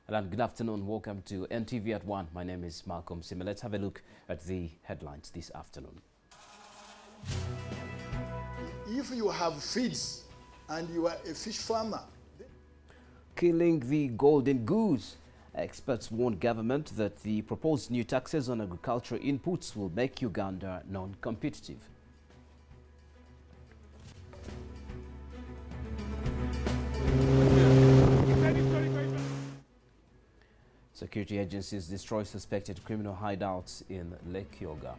And good afternoon. Welcome to Ntv at One. My name is Malcolm Sima. Let's have a look at the headlines this afternoon. If you have feeds and you are a fish farmer, Killing the golden goose. Experts warn government that the proposed new taxes on agricultural inputs will make Uganda non-competitive. Security agencies destroy suspected criminal hideouts in Lake Yoga.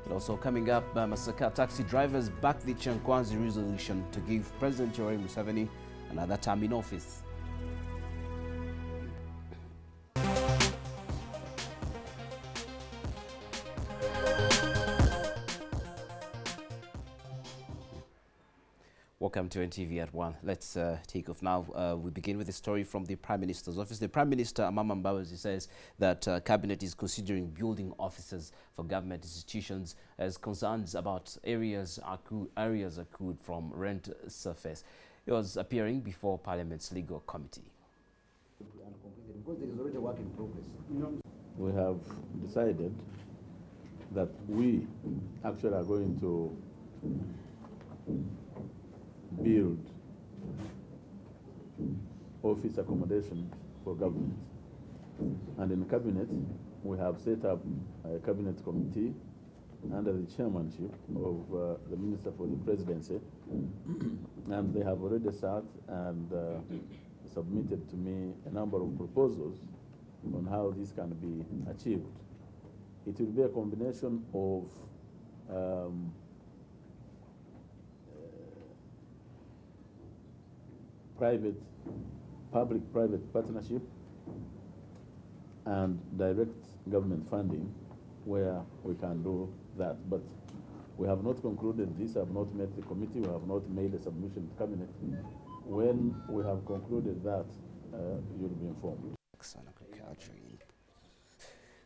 And also coming up, Masaka taxi drivers back the Chankwanzi resolution to give President Yoweri Museveni another term in office. Welcome to Ntv at One. Let's take off now. We begin with a story from the Prime Minister's office. The Prime Minister, Amama Mbabazi, says that Cabinet is considering building offices for government institutions as concerns about areas accrued from rent surface. He was appearing before Parliament's Legal Committee. Because there is already work in progress. We have decided that we actually are going to build office accommodation for government. And in cabinet, we have set up a cabinet committee under the chairmanship of the Minister for the Presidency. And they have already sat and submitted to me a number of proposals on how this can be achieved. It will be a combination of public-private partnership and direct government funding where we can do that. But we have not concluded this, have not met the committee, we have not made a submission to cabinet. When we have concluded that, you'll be informed.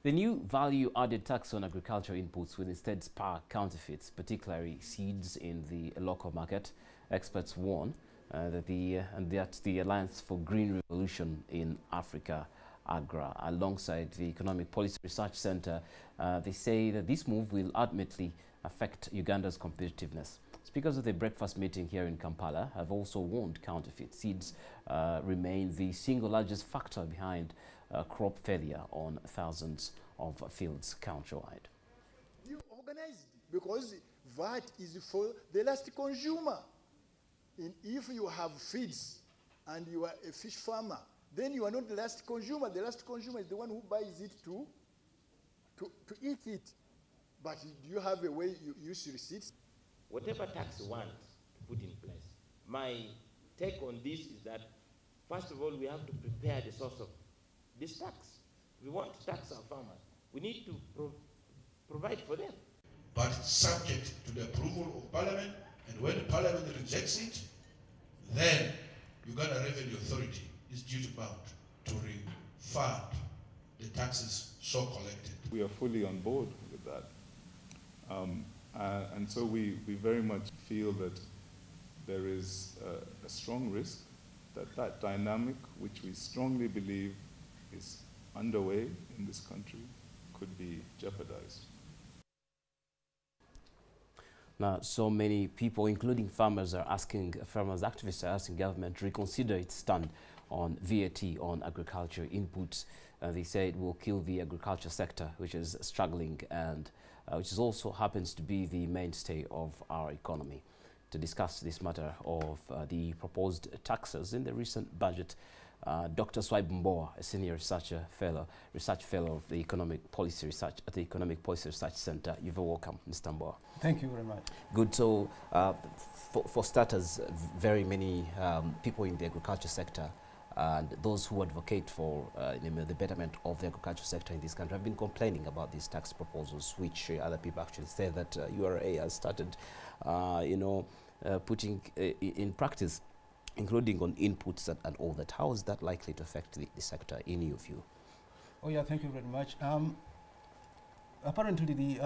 The new value-added tax on agricultural inputs will instead spur counterfeits, particularly seeds in the local market. Experts warn that the Alliance for Green Revolution in Africa, AGRA, alongside the Economic Policy Research Center, they say that this move will ultimately affect Uganda's competitiveness. Speakers of the breakfast meeting here in Kampala have also warned counterfeit seeds remain the single largest factor behind crop failure on thousands of fields countrywide. you organize it because VAT is for the last consumer. If you have feeds and you are a fish farmer, then you are not the last consumer. The last consumer is the one who buys it to eat it. But do you have a way you use receipts? Whatever tax you want to put in place, my take on this is that, first of all, we have to prepare the source of this tax. We want to tax our farmers. We need to provide for them. But subject to the approval of Parliament, and when the Parliament rejects it, then Uganda Revenue Authority is duty-bound to refund the taxes so collected. We are fully on board with that. And so we very much feel that there is a strong risk that that dynamic, which we strongly believe is underway in this country, could be jeopardized. Now, so many people, including farmers, activists are asking government to reconsider its stand on VAT on agriculture inputs. They say it will kill the agriculture sector, which is struggling and which is also happens to be the mainstay of our economy. To discuss this matter of the proposed taxes in the recent budget, Dr. Swaib Mboa, a senior research fellow of the Economic Policy Research at the Economic Policy Research Center. You're very welcome, Mr. Mboa. Thank you very much. Good. So, for starters, very many people in the agriculture sector and those who advocate for the betterment of the agriculture sector in this country have been complaining about these tax proposals, which other people actually say that URA has started, putting in practice, including on inputs and all that. How is that likely to affect the sector in your view? Oh yeah, thank you very much. apparently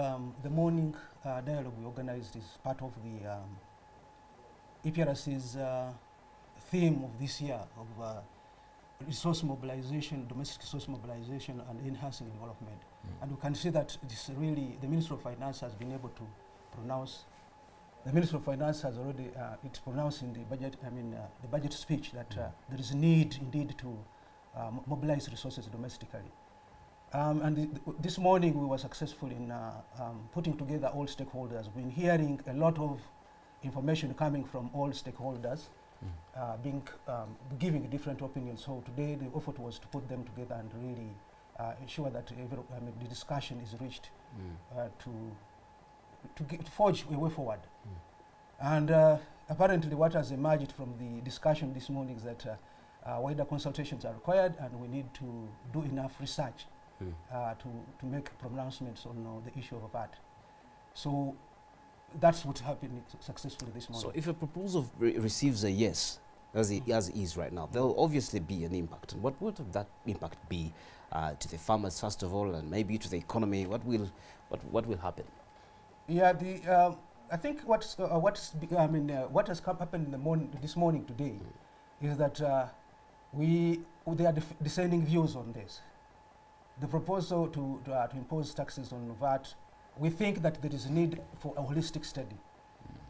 the morning dialogue we organized is part of the EPRC's theme of this year of resource mobilization, domestic resource mobilization and enhancing development. And we can see that this really, the Minister of Finance has been able to pronounce, the Minister of Finance has already, it's pronounced in the budget, the budget speech that there is a need indeed to mobilize resources domestically. This morning we were successful in putting together all stakeholders. We've been hearing a lot of information coming from all stakeholders, giving different opinions. So today the effort was to put them together and really ensure that the discussion is reached to forge a way forward. And apparently what has emerged from the discussion this morning is that wider consultations are required, and we need to do enough research to make pronouncements on the issue of VAT. So that's what happened successfully this morning. So if a proposal receives a yes, as it is right now, there will obviously be an impact. And what would that impact be to the farmers first of all, and maybe to the economy? What will happen? Yeah, I think what has happened in the morning, this morning today, is that there are dissenting views on this. The proposal to impose taxes on VAT, we think that there is a need for a holistic study.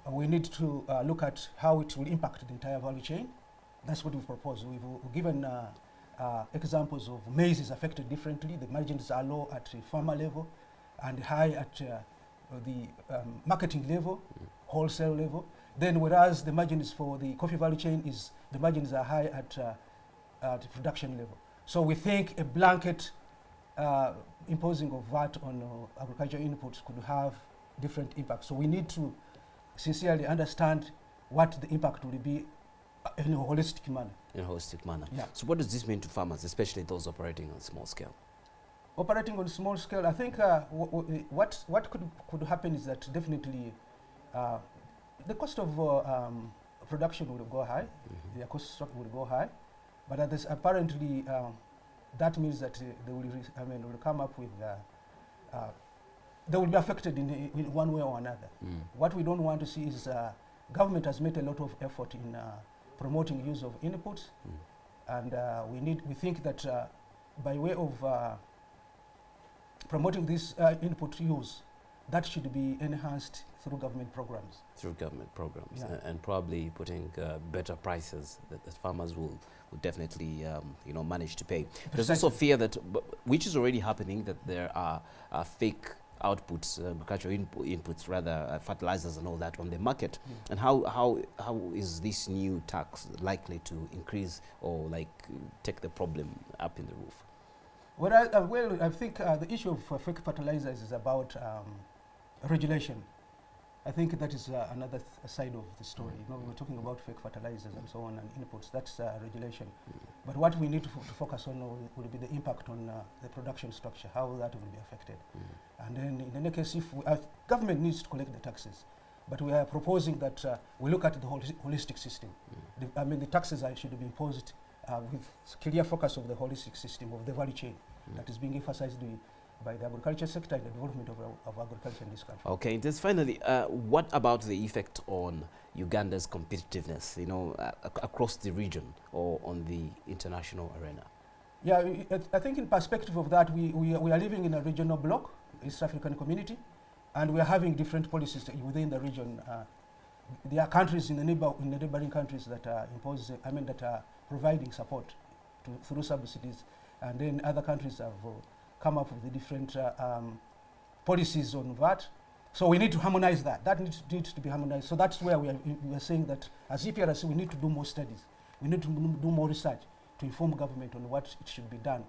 We need to look at how it will impact the entire value chain. That's what we've proposed. We've given examples of maize is affected differently. The margins are low at the farmer level and high at the marketing level, wholesale level. Then whereas the margins for the coffee value chain the margins are high at the production level. So we think a blanket imposing of VAT on agricultural inputs could have different impacts. So we need to sincerely understand what the impact will be in a holistic manner. In a holistic manner. Yeah. So what does this mean to farmers, especially those operating on a small scale? Operating on a small scale, I think what could happen is that definitely the cost of production will go high, the cost structure will go high, but apparently that means that they will come up with, they will be affected in one way or another. What we don't want to see is government has made a lot of effort in promoting use of inputs, and we think that by way of promoting this input use, that should be enhanced through government programs. Through government programs, yeah. And probably putting better prices that farmers will definitely manage to pay. There's also fear that, which is already happening, that there are fake outputs, agricultural inputs rather, fertilizers and all that on the market. And how is this new tax likely to increase or take the problem up in the roof? Well, I think the issue of fake fertilizers is about regulation. I think that is another side of the story. We're talking about fake fertilizers and so on and inputs. That's regulation. But what we need to focus on will be the impact on the production structure, how that will be affected. And then in any case, if government needs to collect the taxes, but we are proposing that we look at the holistic system. The taxes should be imposed with clear focus of the holistic system of the value chain that is being emphasized by the agriculture sector and the development of agriculture in this country. Okay, just finally, what about the effect on Uganda's competitiveness, across the region or on the international arena? Yeah, I think in perspective of that, we are living in a regional bloc, East African community, and we are having different policies within the region. There are countries in the neighboring countries that are that are providing support through subsidies, and then other countries have come up with the different policies on VAT. So we need to harmonize that. That needs to be harmonized. So that's where we are saying that as EPRC we need to do more studies. We need to do more research to inform government on what it should be done.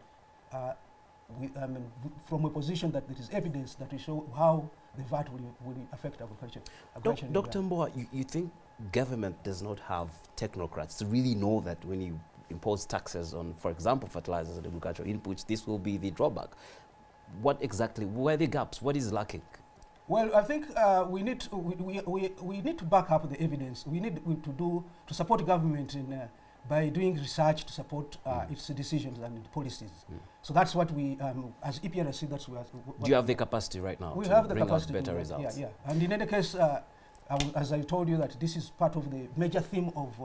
From a position that there is evidence that will show how the VAT will affect agriculture. Dr. Mboa, you think government does not have technocrats to really know that when you impose taxes on, for example, fertilizers and agricultural inputs, this will be the drawback? What exactly, where are the gaps? What is lacking? Well, I think we need to back up the evidence. We need to support government in by doing research to support its decisions and policies. So that's what we, as EPRC, that's what. Do you have the capacity right now we to have the bring out capacity better to results? Yeah. And in any case, as I told you, that this is part of the major theme of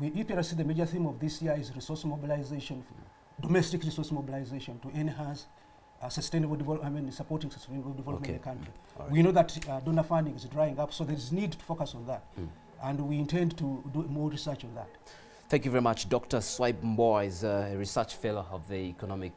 EPRC. The major theme of this year is resource mobilization, domestic resource mobilization to enhance sustainable development, supporting sustainable development in the country. Right. We know that donor funding is drying up, so there is need to focus on that. And we intend to do more research on that. Thank you very much. Dr. Swipe Mboa is a research fellow of the Economic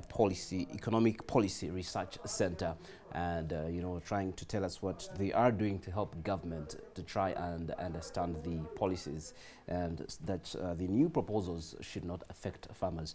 Policy Research Center, and you know, trying to tell us what they are doing to help government to try and understand the policies, and that the new proposals should not affect farmers,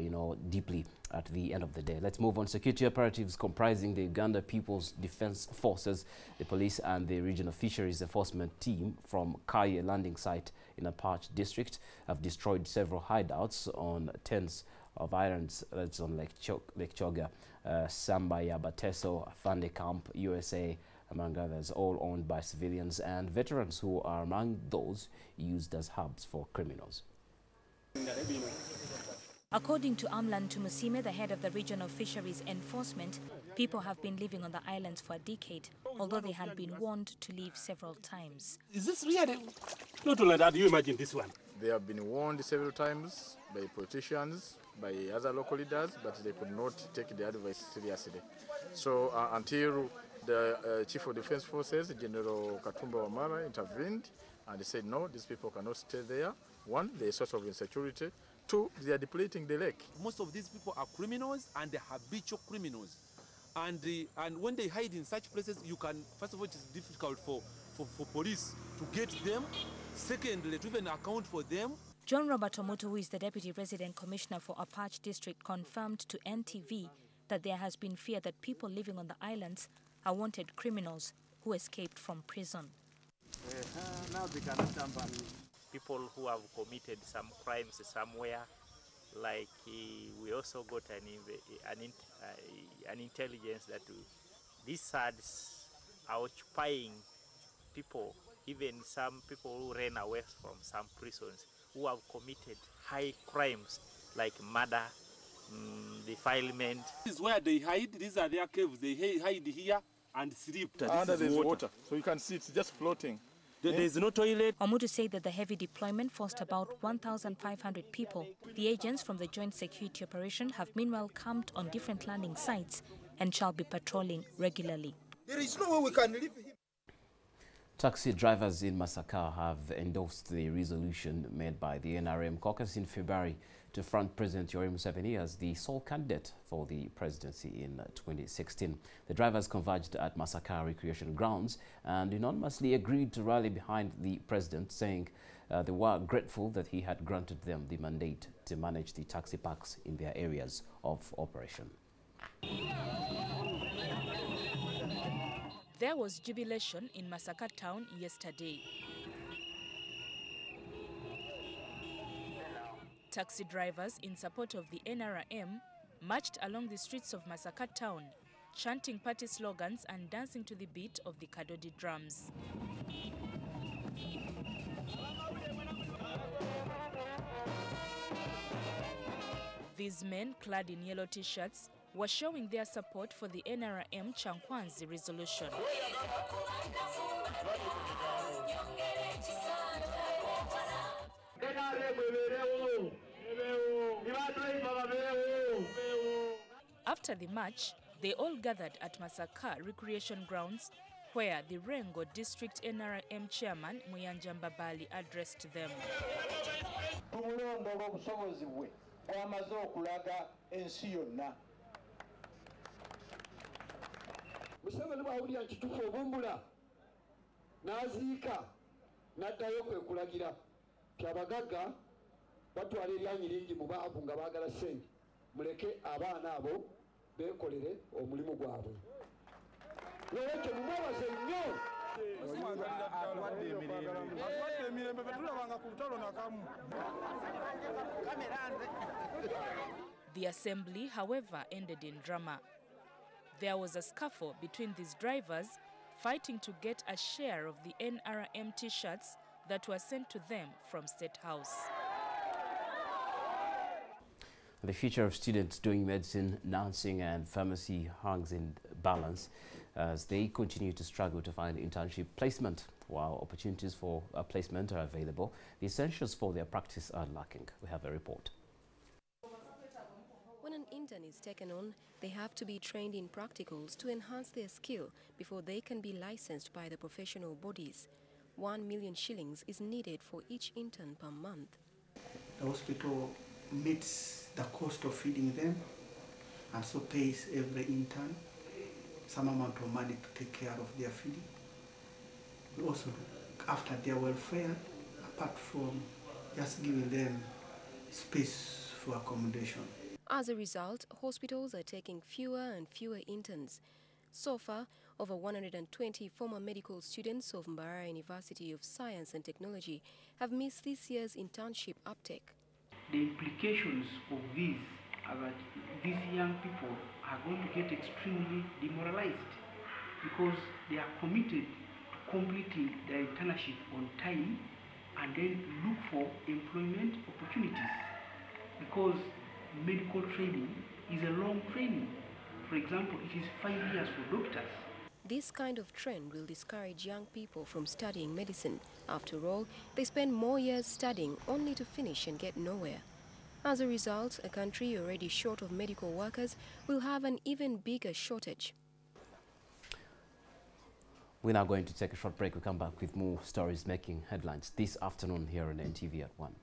you know, deeply at the end of the day. Let's move on. Security operatives comprising the Uganda People's Defense Forces, the police and the regional fisheries enforcement team from Kaye landing site in Apac district have destroyed several hideouts on tens of islands. That's on Lake Choga, Sambaya, Bateso, Afande Camp, USA, among others, all owned by civilians and veterans who are among those used as hubs for criminals. According to Amlan Tumusime, the head of the Regional Fisheries Enforcement, people have been living on the islands for a decade, although they had been warned to leave several times. Is this really? Not only that, you imagine this one. They have been warned several times by politicians, by other local leaders, but they could not take the advice seriously. So until the Chief of Defense Forces, General Katumba Wamala, intervened and said, no, these people cannot stay there. One, they're a source of insecurity. Two, they are depleting the lake. Most of these people are criminals, and they're habitual criminals. And when they hide in such places, you can, first of all, it is difficult for police to get them. Secondly, to even account for them. John Robert Omuto, who is the Deputy Resident Commissioner for Apac District, confirmed to NTV that there has been fear that people living on the islands are wanted criminals who escaped from prison. People who have committed some crimes somewhere, like we also got an intelligence that these SADs are occupying people, even some people who ran away from some prisons, who have committed high crimes like murder, defilement. This is where they hide. These are their caves. They hide here and sleep. Under there's water, so you can see it's just floating. There is no toilet. Omutu said that the heavy deployment forced about 1,500 people. The agents from the Joint Security Operation have meanwhile camped on different landing sites and shall be patrolling regularly. There is no way we can leave him. Taxi drivers in Masaka have endorsed the resolution made by the NRM caucus in February to front President Yoweri Museveni as the sole candidate for the presidency in 2016. The drivers converged at Masaka recreation grounds and unanimously agreed to rally behind the president, saying they were grateful that he had granted them the mandate to manage the taxi parks in their areas of operation. There was jubilation in Masaka town yesterday. Taxi drivers in support of the NRM marched along the streets of Masaka town, chanting party slogans and dancing to the beat of the Kadodi drums. These men, clad in yellow t-shirts, were showing their support for the NRM Chankwanzi resolution. After the march, they all gathered at Masaka recreation grounds, where the Rengo District NRM Chairman Muyanja Mbabali addressed them. Museveni bwawulira nkituufu obumbula n'aziika n'addayo kwe kulagira nti abagagga batwala eryanyi lingi mu baavu nga baagala ssente, muleke abaana abo beekolere omulimu gwabwe. Lwekyo mumwebaze nnyo. The assembly, however, ended in drama. There was a scuffle between these drivers, fighting to get a share of the NRM t-shirts that were sent to them from State House. The future of students doing medicine, nursing and pharmacy hangs in balance as they continue to struggle to find internship placement. While opportunities for placement are available, the essentials for their practice are lacking. We have a report. When an intern is taken on, they have to be trained in practicals to enhance their skill before they can be licensed by the professional bodies. 1 million shillings is needed for each intern per month. The hospital meets the cost of feeding them and so pays every intern some amount of money to take care of their feeding. We also look after their welfare, apart from just giving them space for accommodation. As a result, hospitals are taking fewer and fewer interns. So far, over 120 former medical students of Mbarara University of Science and Technology have missed this year's internship uptake. The implications of this are that these young people are going to get extremely demoralized because they are committed to completing their internship on time and then look for employment opportunities, because medical training is a long training. For example, it is 5 years for doctors. This kind of trend will discourage young people from studying medicine. After all, they spend more years studying only to finish and get nowhere. As a result, a country already short of medical workers will have an even bigger shortage. We're now going to take a short break. We'll come back with more stories making headlines this afternoon here on Ntv at 1.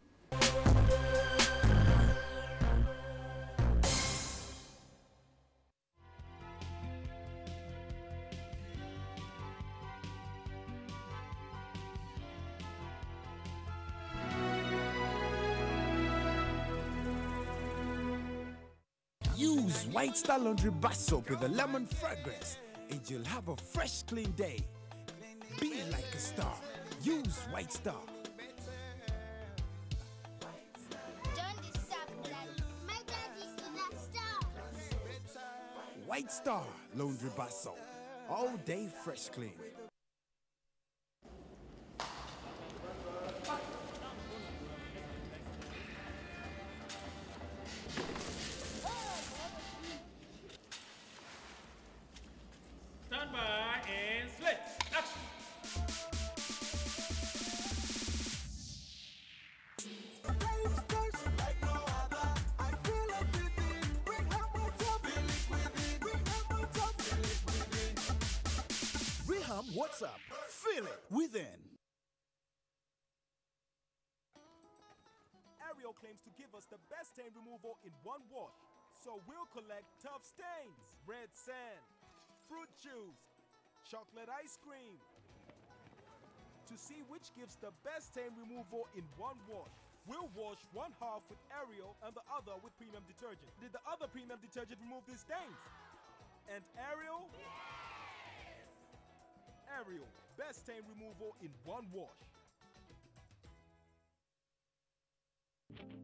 Use White Star Laundry Bar Soap with a lemon fragrance and you'll have a fresh, clean day. Be like a star. Use White Star. Don't disturb that. My dad is the star. White Star Laundry Bar Soap. All day fresh clean. Stand by and split. Action. Rehab, what's up? Feel it within. Ariel claims to give us the best stain removal in one wash, so we'll collect tough stains, red sand, fruit juice, chocolate ice cream. To see which gives the best stain removal in one wash, we'll wash one half with Ariel and the other with premium detergent. Did the other premium detergent remove these stains? And Ariel? Ariel, best stain removal in one wash.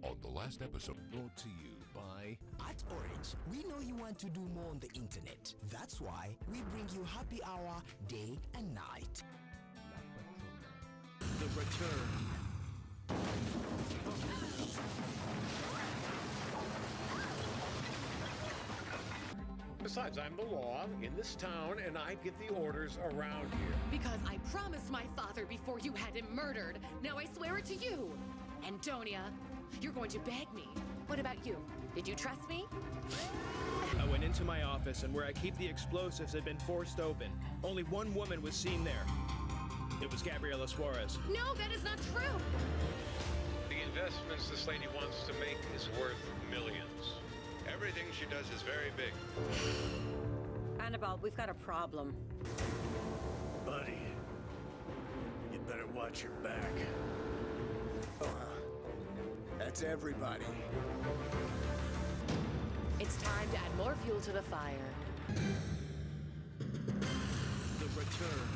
On the last episode, brought to you by At Orange, we know you want to do more on the internet. That's why we bring you happy hour day and night. The return. Besides, I'm the law in this town, and I get the orders around here. Because I promised my father before you had him murdered. Now I swear it to you. Antonia, you're going to beg me. What about you? Did you trust me? I went into my office, and where I keep the explosives had been forced open. Only one woman was seen there. It was Gabriela Suarez. No, that is not true. The investments this lady wants to make is worth millions. Everything she does is very big. Annabelle, we've got a problem. Buddy, you better watch your back. That's everybody. It's time to add more fuel to the fire. The return.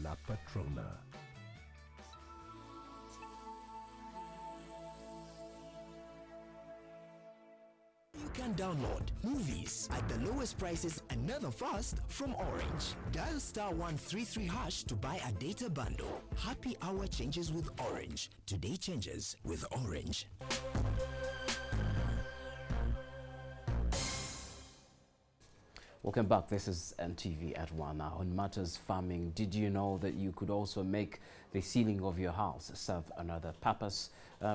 La Patrona. You can download movies at the lowest prices and never fast from Orange. Dial *133# to buy a data bundle. Happy hour changes with Orange. Today changes with Orange. Welcome back. This is Ntv at One. Now, on matters farming, did you know that you could also make the ceiling of your house serve another purpose,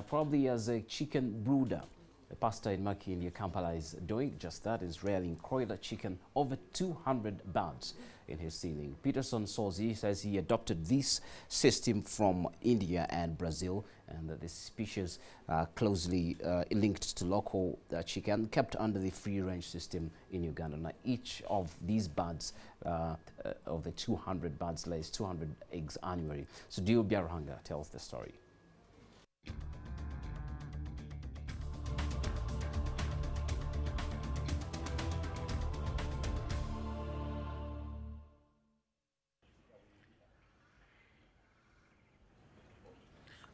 probably as a chicken brooder? The pastor in Makindi, Kampala, is doing just that, is rearing broiler chicken, over 200 birds in his ceiling. Peterson Sozi says he adopted this system from India and Brazil, and that this species are closely linked to local chicken kept under the free-range system in Uganda. Now, each of these birds, of the 200 birds, lays 200 eggs annually. So Dio Biarhanga tells the story.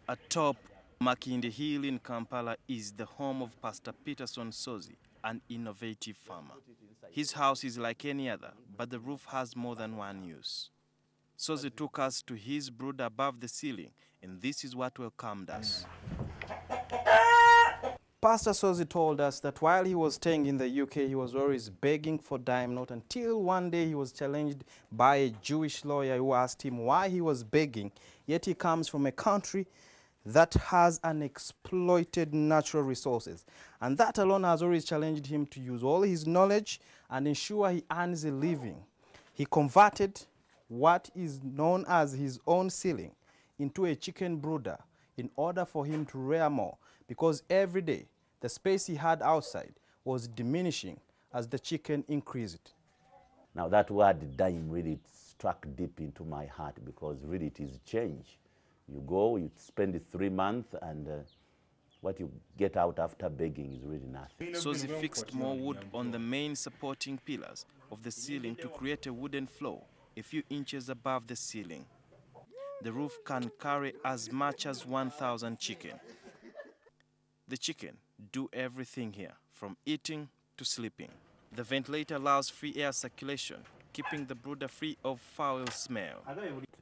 Atop Makindi Hill in Kampala is the home of Pastor Peterson Sozi, an innovative farmer. His house is like any other, but the roof has more than one use. Sozi took us to his brood above the ceiling, and this is what welcomed us. Pastor Sozi told us that while he was staying in the UK, he was always begging for dime note, until one day he was challenged by a Jewish lawyer who asked him why he was begging, yet he comes from a country that has unexploited natural resources. And that alone has always challenged him to use all his knowledge and ensure he earns a living. He converted what is known as his own ceiling into a chicken brooder in order for him to rear more, because every day the space he had outside was diminishing as the chicken increased. Now that word dime really struck deep into my heart, because really it is change. You go, you spend 3 months, and what you get out after begging is really nothing. Sozi fixed more wood on the main supporting pillars of the ceiling to create a wooden floor a few inches above the ceiling. The roof can carry as much as 1,000 chicken. The chicken do everything here, from eating to sleeping. The ventilator allows free air circulation, keeping the brooder free of foul smell.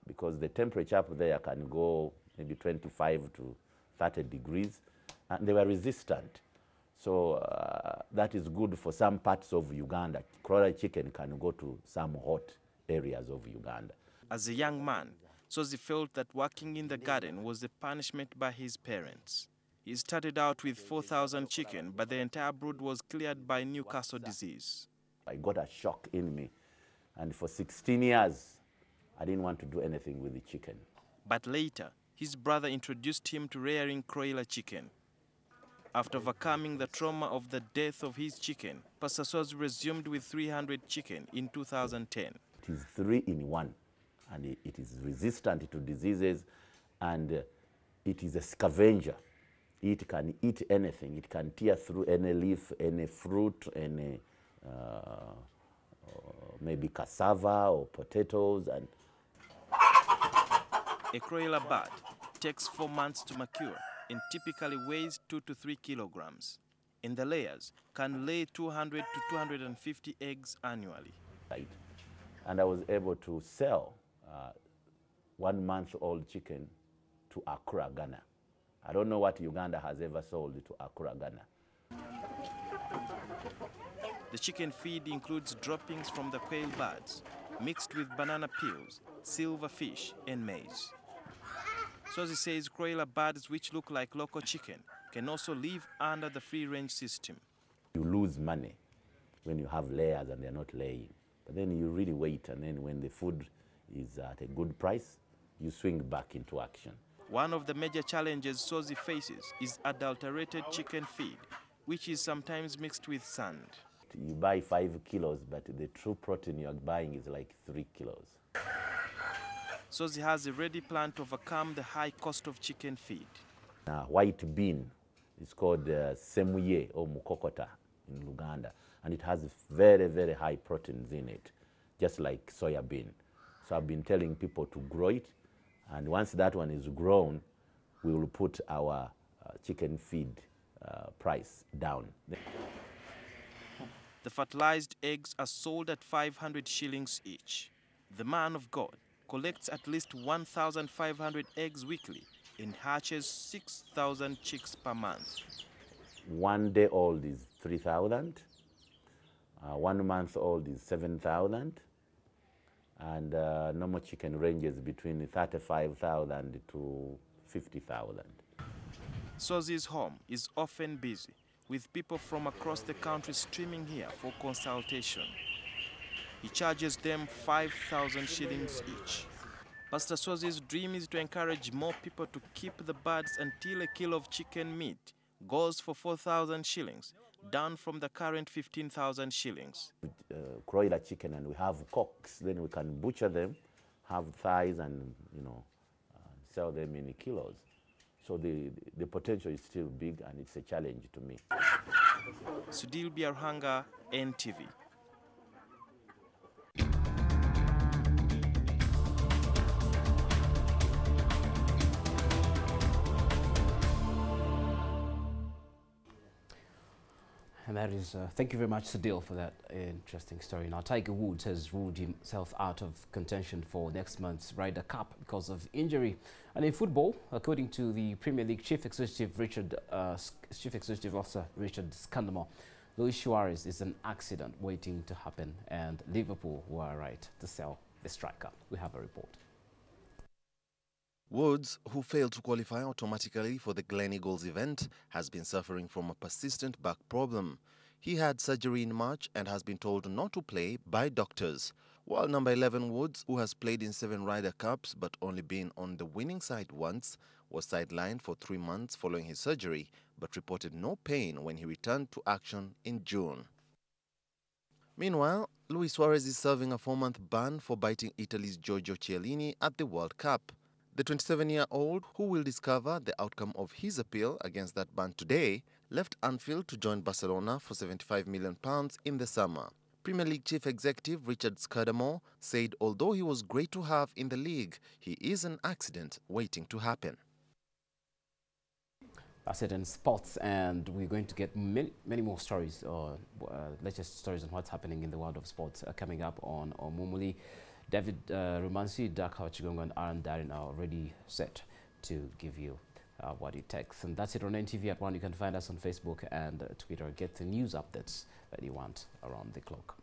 Because the temperature up there can go maybe 25 to 30 degrees, and they were resistant. So that is good for some parts of Uganda. Broiler chicken can go to some hot areas of Uganda. As a young man, Sozi felt that working in the garden was a punishment by his parents. He started out with 4,000 chicken, but the entire brood was cleared by Newcastle disease. I got a shock in me, and for 16 years, I didn't want to do anything with the chicken. But later, his brother introduced him to rearing broiler chicken. After overcoming the trauma of the death of his chicken, Pastor Sozi resumed with 300 chicken in 2010. It is 3 in 1, and it is resistant to diseases, and it is a scavenger. It can eat anything. It can tear through any leaf, any fruit, any maybe cassava or potatoes. And a broiler bird takes 4 months to mature and typically weighs 2 to 3 kilograms. And the layers can lay 200 to 250 eggs annually. And I was able to sell 1-month-old chicken to Accra, Ghana. I don't know what Uganda has ever sold to Accra, Ghana. The chicken feed includes droppings from the quail birds, mixed with banana peels, silverfish, and maize. Sozi says broiler birds, which look like local chicken, can also live under the free-range system. You lose money when you have layers and they're not laying. But then you really wait, and then when the food is at a good price, you swing back into action. One of the major challenges Sozi faces is adulterated chicken feed, which is sometimes mixed with sand. You buy 5 kilos, but the true protein you're buying is like 3 kilos. Sozi has a ready plan to overcome the high cost of chicken feed. White bean is called semuye or mukokota in Uganda, and it has very, very high proteins in it, just like soya bean. So I've been telling people to grow it, and once that one is grown, we will put our chicken feed price down. The fertilized eggs are sold at 500 shillings each. The man of God collects at least 1,500 eggs weekly and hatches 6,000 chicks per month. 1 day old is 3,000. 1 month old is 7,000, and normal chicken ranges between 35,000 to 50,000. Sozi's home is often busy, with people from across the country streaming here for consultation. He charges them 5,000 shillings each. Pastor Sozi's dream is to encourage more people to keep the birds until a kilo of chicken meat goes for 4,000 shillings, down from the current 15,000 shillings. Broiler chicken, and we have cocks, then we can butcher them, have thighs, and sell them in kilos. So the potential is still big, and it's a challenge to me. Sudil Biarhanga, NTV. And that is, thank you very much, Sudil, for that interesting story. Now, Tiger Woods has ruled himself out of contention for next month's Ryder Cup because of injury. And in football, according to the Premier League Chief Executive Officer Richard Scandamore, Luis Suarez is an accident waiting to happen, and Liverpool were right to sell the striker. We have a report. Woods, who failed to qualify automatically for the Glen Eagles event, has been suffering from a persistent back problem. He had surgery in March and has been told not to play by doctors. While number 11 Woods, who has played in 7 Ryder Cups but only been on the winning side once, was sidelined for 3 months following his surgery but reported no pain when he returned to action in June. Meanwhile, Luis Suarez is serving a 4-month ban for biting Italy's Giorgio Chiellini at the World Cup. The 27-year-old, who will discover the outcome of his appeal against that ban today, left Anfield to join Barcelona for £75 million in the summer. Premier League Chief Executive Richard Scandamore said although he was great to have in the league, he is an accident waiting to happen. That's it in sports, and we're going to get many more stories, latest stories on what's happening in the world of sports coming up on Mumuli. David Rumansi, Dak Hawachigongo, and Aaron Darin are already set to give you what it takes. And that's it on Ntv at One. You can find us on Facebook and Twitter. Get the news updates that you want around the clock.